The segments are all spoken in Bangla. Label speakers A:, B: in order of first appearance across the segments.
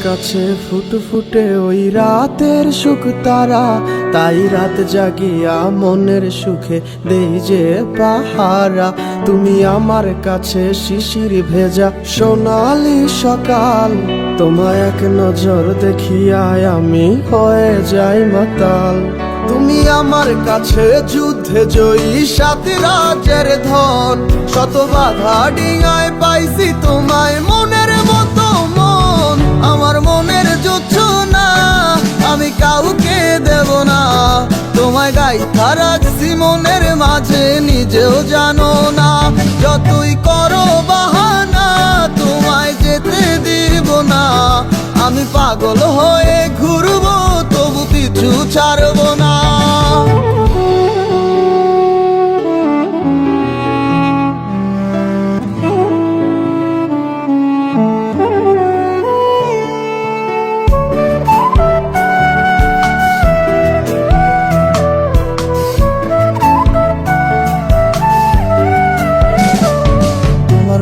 A: কাছে ফুটফুটে ওই রাতের সুখ তারা, তাই রাত জাগিয়া মনের সুখে দেই যে পাহারা। তুমি আমার কাছে শিশির ভেজা সোনালি সকাল, তোমায় এক নজর দেখিয়ায় আমি হয়ে যাই মাতাল। তুমি আমার কাছে যুদ্ধে জয়ী সাত রাজের ধন, শত বাধা ডিঙায় পাইছি তোমায় মনের মতো মন। আমার মনের জোছনা আমি কাউকে দেব না, তোমায় গাইথা রাখছি মনের মাঝে নিজেও জানো না। যতই করো বাহানা তোমায় যেতে দিব না, আমি পাগল হয়ে ঘুরবো তবু পিছু ছাড়বো না।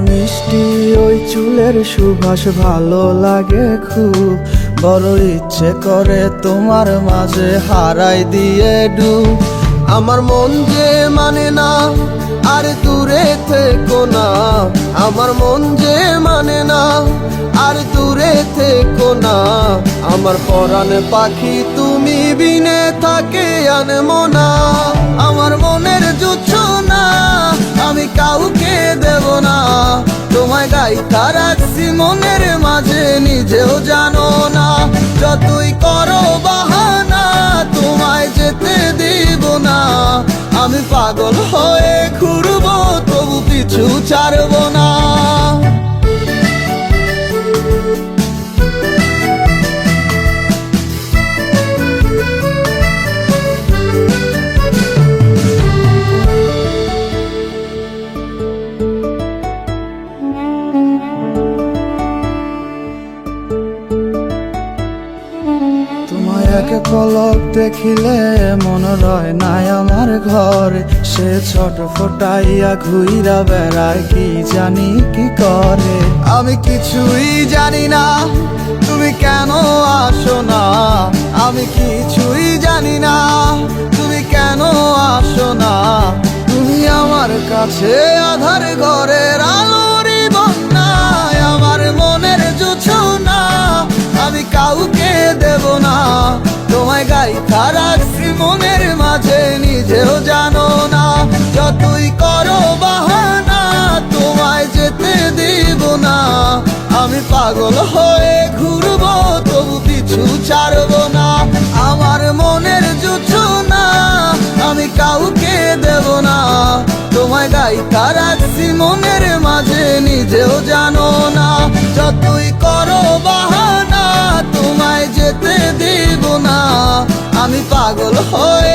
A: মিষ্টি ওই চুলের সুবাস ভালো লাগে খুব, বড় ইচ্ছে করে তোমার মাঝে হারাই দিয়ে ডুব। আমার মন যে মানে না আর দূরে থেকো না, আমার মন যে মানে না আর দূরে থেকো না। আমার পরাণে পাখি তুমি বিনে থাকে আনমো না, আমার মনের জোছনা আমি কাউকে দেব না। তোমায় গাইথা রাখছি মনের মাঝে নিজেও জানো না, যতই করো বাহানা তোমায় যেতে দিব না। আমি পাগল হয়ে ঘুরবো তবু পিছু ছাড়বো না। এক পলক দেখিলে মন রয় নাই আমার ঘরে, সে ছোট ফোটাইয়া ঘুইরা বেড়ায় কি জানি কি করে। আমি কিছুই জানি না তুমি কেন আসো না, আমি কিছুই জানি না তুমি কেন আসো না। তুমি আমার কাছে আধার ঘরের আলোরই বন্যায়, আমার মনের জোছনা আমি কাউকে দেব না। তোমায় গাইথা রাখছি মনের মাঝে নিজেও জানো না, যতই করো বাহানা তোমায় যেতে দিব না। আমি পাগল হয়ে ঘুরবো তবু পিছু ছাড়বো না। আমার মনের জোছনা আমি কাউকে দেব না, তোমায় গাইথা রাখছি মনের মাঝে নিজেও জানো না। যতই করো বাহানা তোমায় যেতে দিব না, আমি পাগল হয়ে